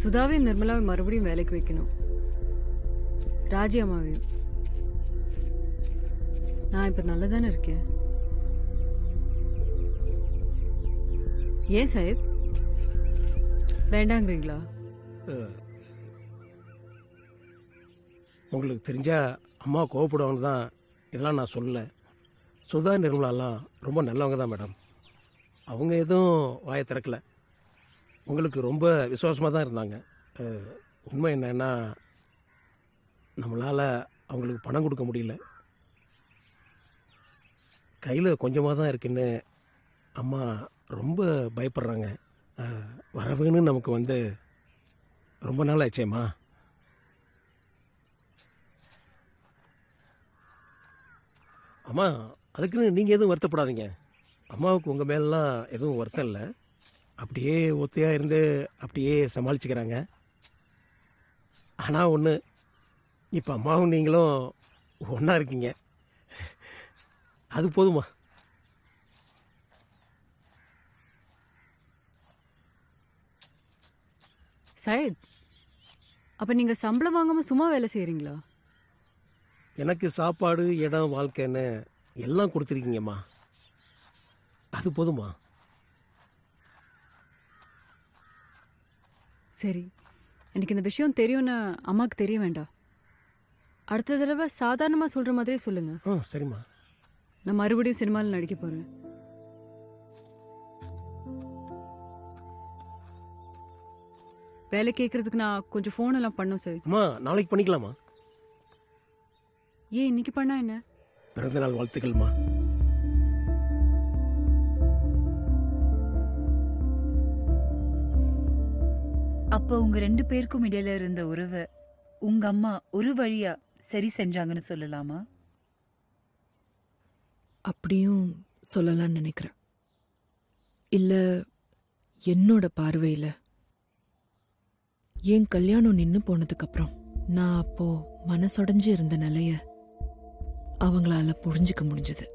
சுதாவையும் நிர்மலாவையும் மறுபடியும் வேலைக்கு வைக்கணும். ராஜி அம்மாவையும். நான் இப்ப நல்லதானே இருக்கேன். ஏன் சாஹிப் வேண்டாங்கிறீங்களா? உங்களுக்கு தெரிஞ்சா அம்மா கோவப்படுவாங்க தான் இதெல்லாம் நான் சொல்லலை. சுதா நிர்மலாலாம் ரொம்ப நல்லவங்க தான் மேடம். அவங்க எதுவும் வாயை திறக்கலை. உங்களுக்கு ரொம்ப விசுவாசமாக தான் இருந்தாங்க. உண்மை என்னன்னா நம்மளால் அவங்களுக்கு பணம் கொடுக்க முடியல. கையில் கொஞ்சமாக தான் இருக்குன்னு அம்மா ரொம்ப பயப்படுறாங்க. வரவுன்னு நமக்கு ரொம்ப நாள் ஆச்சேம்மா. அம்மா அதுக்குன்னு நீங்கள் எதுவும் வருத்தப்படாதீங்க. அம்மாவுக்கு உங்கள் மேலாம் எதுவும் வருத்தம் இல்லை. அப்படியே ஒத்தையாக இருந்து அப்படியே சமாளிச்சுக்கிறாங்க. ஆனால் ஒன்று, இப்போ அம்மாவும் நீங்களும் ஒன்றா இருக்கீங்க. அது போதுமா? சாஹிப், அப்ப நீங்க சம்பளம் வாங்காம சும்மா வேலை செய்யறீங்களா? எனக்கு சாப்பாடு, இடம், வாழ்க்கைன்னு எல்லாம் கொடுத்துருக்கீங்கம்மா. அது போதுமா? சரி, எனக்கு இந்த விஷயம் தெரியும்னு அம்மாவுக்கு தெரிய வேண்டாம். அடுத்த தடவை சாதாரணமாக சொல்கிற மாதிரியே சொல்லுங்க. சரிம்மா. நான் மறுபடியும் சினிமாவில் நடிக்க போகிறேன். வேலை கேட்கறதுக்கு நான் கொஞ்சம் ஃபோன் எல்லாம் பண்ணோம் சார். அம்மா நாளைக்கு பண்ணிக்கலாமா? ஏன் இன்னைக்கு பண்ணா என்ன? பிறந்த நாள் வாழ்த்துக்கள்மா. அப்ப உங்க 2 பேருக்கும் இடையில இருந்த உறவை உங்க அம்மா ஒரு வழியா சரி செஞ்சாங்கன்னு சொல்லலாமா? அப்படியும் சொல்லலாம்னு நினைக்கிறேன். இல்ல என்னோட பார்வையில என் கல்யாணம் நின்னு போனதுக்கு அப்புறம் நான் அப்போ மனசொடைஞ்சு இருந்த நிலைய அவங்களால புரிஞ்சுக்க முடிஞ்சது.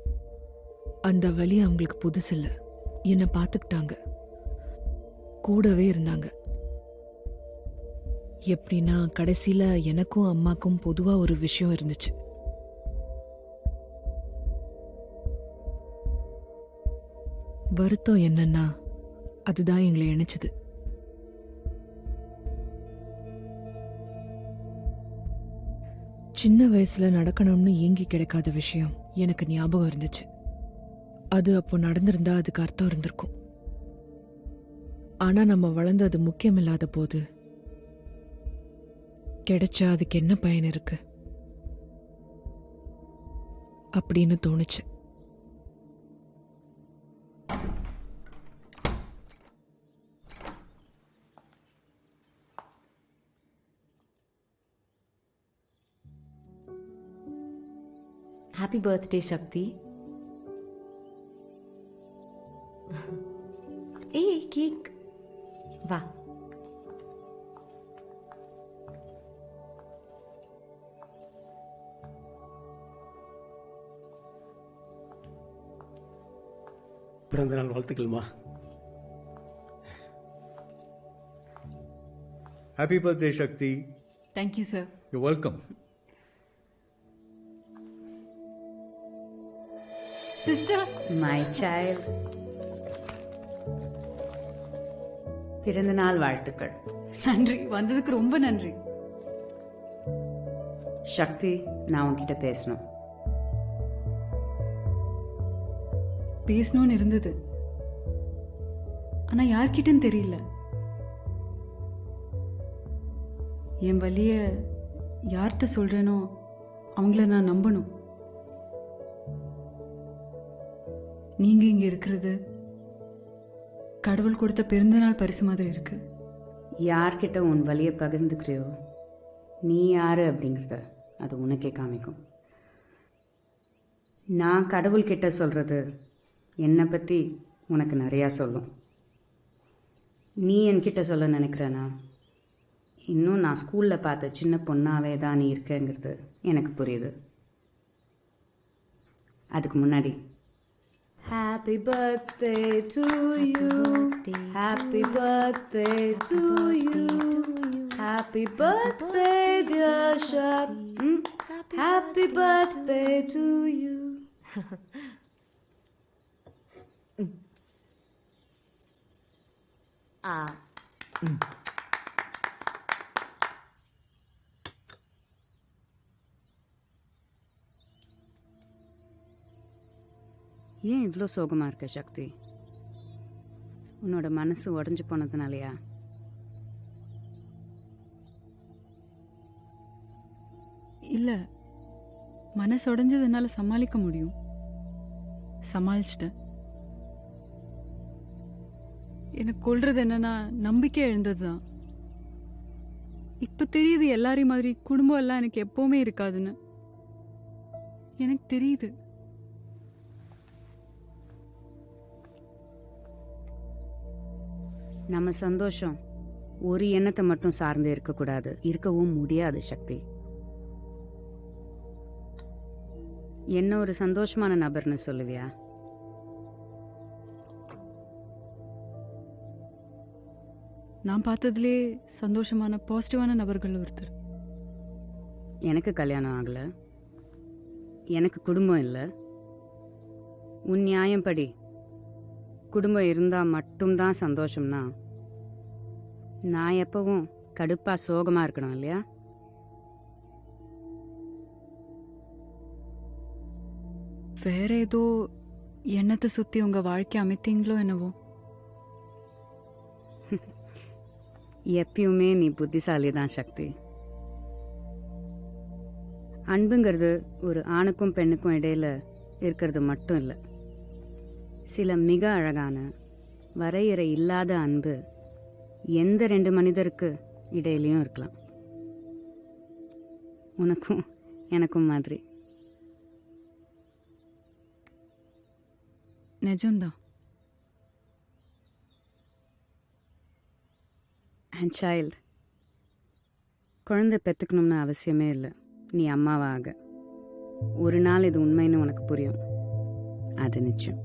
அந்த வலி அவங்களுக்கு புதுசு இல்ல. என்னை பார்த்துக்கிட்டாங்க, கூடவே இருந்தாங்க. எப்படின்னா கடைசியில எனக்கும் அம்மாக்கும் பொதுவா ஒரு விஷயம் இருந்துச்சு. வருத்தம் என்னன்னா அதுதான் எங்களை இணைச்சது. சின்ன வயசுல நடக்கணும்னு ஏங்கி கிடைக்காத விஷயம் எனக்கு ஞாபகம் இருந்துச்சு. அது அப்போ நடந்திருந்தா அதுக்கு அர்த்தம் இருந்திருக்கும். ஆனா நம்ம வளர்ந்து அது முக்கியம் இல்லாத போது கிடைச்சா அதுக்கு என்ன பயன் இருக்கு அப்படின்னு தோணுச்சு. Happy birthday, Shakti. Hey, cake. Va. பிறந்த நாள் வாழ்த்துக்கள்மா. Happy birthday, Shakti. Thank you, sir. You're welcome. Sister, My child. பிறந்த நாள் வாழ்த்துக்கள். நன்றி, வந்ததுக்கு ரொம்ப நன்றி. சக்தி, நான் உன்கிட்ட பேசணும். பேசணும்னு இருந்தது, ஆனா யார்கிட்டன்னு தெரியல. என் வலிய யார்கிட்ட சொல்றேனோ அவங்கள நான் நம்பணும். நீங்க இங்க இருக்கிறது கடவுள் கொடுத்த பிறந்தநாள் பரிசு மாதிரி இருக்கு. யார்கிட்ட உன் வலியை பகிர்ந்துக்கிறியோ நீ யாரு அப்படிங்கிறத அது உனக்கே காமிக்கும். நான் கடவுள்கிட்ட சொல்றது என்னை பற்றி உனக்கு நிறையா சொல்லும். நீ என்கிட்ட சொல்ல நினைக்கிறேன்னா இன்னும் நான் ஸ்கூலில் பார்த்த சின்ன பொண்ணாவே தான் நீ இருக்கங்கிறது எனக்கு புரியுது. அதுக்கு முன்னாடி Happy birthday to you. Happy birthday to you. Happy birthday, dear Shakti. Happy birthday to you. ஏன் இவ்வளோ சோகமாக இருக்க சக்தி? உன்னோட மனசு உடஞ்சி போனதுனாலயா? இல்லை, மனசு உடைஞ்சது என்னால் சமாளிக்க முடியும். சமாளிச்சிட்டேன். எனக்கு கொள்றது என்னன்னா நம்பிக்கை எழுந்தது தான். இப்போ தெரியுது எல்லாரையும் மாதிரி குடும்பம் எல்லாம் எனக்கு எப்பவுமே இருக்காதுன்னு. எனக்கு தெரியுது. நம்ம சந்தோஷம் ஒரு எண்ணத்தை மட்டும் சார்ந்து இருக்கக்கூடாது, இருக்கவும் முடியாது சக்தி. என்ன ஒரு சந்தோஷமான நபர்னு சொல்லுவியா? நான் பார்த்ததுலே சந்தோஷமான பாசிட்டிவான நபர்கள் ஒருத்தர். எனக்கு கல்யாணம் ஆகல, எனக்கு குடும்பம் இல்லை. உன் நியாயம்படி குடும்பம் இருந்தால் மட்டும்தான் சந்தோஷம்னா நான் எப்பவும் கடுப்பா சோகமா இருக்கணும் இல்லையா? வேற ஏதோ எண்ணத்தை சுத்தி உங்க வாழ்க்கை அமைத்தீங்களோ என்னவோ. எப்பயுமே நீ புத்திசாலி தான் சக்தி. அன்புங்கிறது ஒரு ஆணுக்கும் பெண்ணுக்கும் இடையில இருக்கிறது மட்டும் இல்லை. சில மிக அழகான வரையறை இல்லாத அன்பு எந்த ரெண்டு மனிதருக்கு இடையிலையும் இருக்கலாம். உனக்கும் எனக்கும் மாதிரி. நிஜம்தான். அண்ட் சைல்டு, குழந்தை பெற்றுக்கணும்னு அவசியமே இல்லை. நீ அம்மாவாக ஒரு நாள் இது உண்மைன்னு உனக்கு புரியும். அது நிச்சயம்.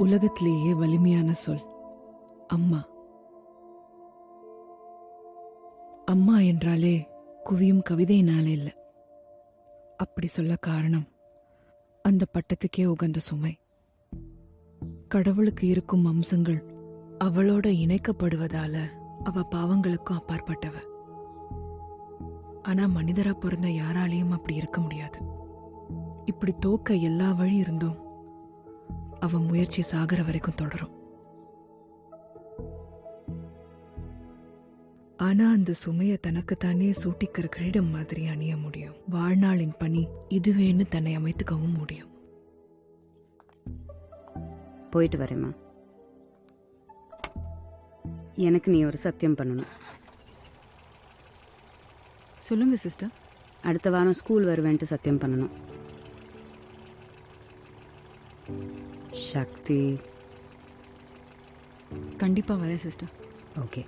உலகத்திலேயே வலிமையான சொல் அம்மா. அம்மா என்றாலே குவியும் கவிதையினாலே இல்லை. அப்படி சொல்ல காரணம் அந்த பட்டத்துக்கே உகந்த சுமை. கடவுளுக்கு இருக்கும் அம்சங்கள் அவளோட இணைக்கப்படுவதால அவ பாவங்களுக்கும் அப்பாற்பட்டவ. ஆனா மனிதரா பிறந்த யாராலையும் அப்படி இருக்க முடியாது. இப்படி தோக்க எல்லா வழி இருந்தும் அவ முயற்சி சாகர வரைக்கும் தொடரும். ஆனா அந்த சுமைய தனக்குத்தானே சூட்டிக்கிற கிரீடம் மாதிரி அணிய முடியும். வாழ்நாளின் பணி இதுவேன்னு தன்னை அமைத்துக்கவும் முடியும். போயிட்டு வரேம்மா. எனக்கு நீ ஒரு சத்தியம் பண்ணணும். சொல்லுங்க சிஸ்டர். அடுத்த வாரம் ஸ்கூல் வருவேன்ட்டு சத்தியம் பண்ணணும். சக்தி. கண்டிப்பா வரேன் சிஸ்டர். ஓகே.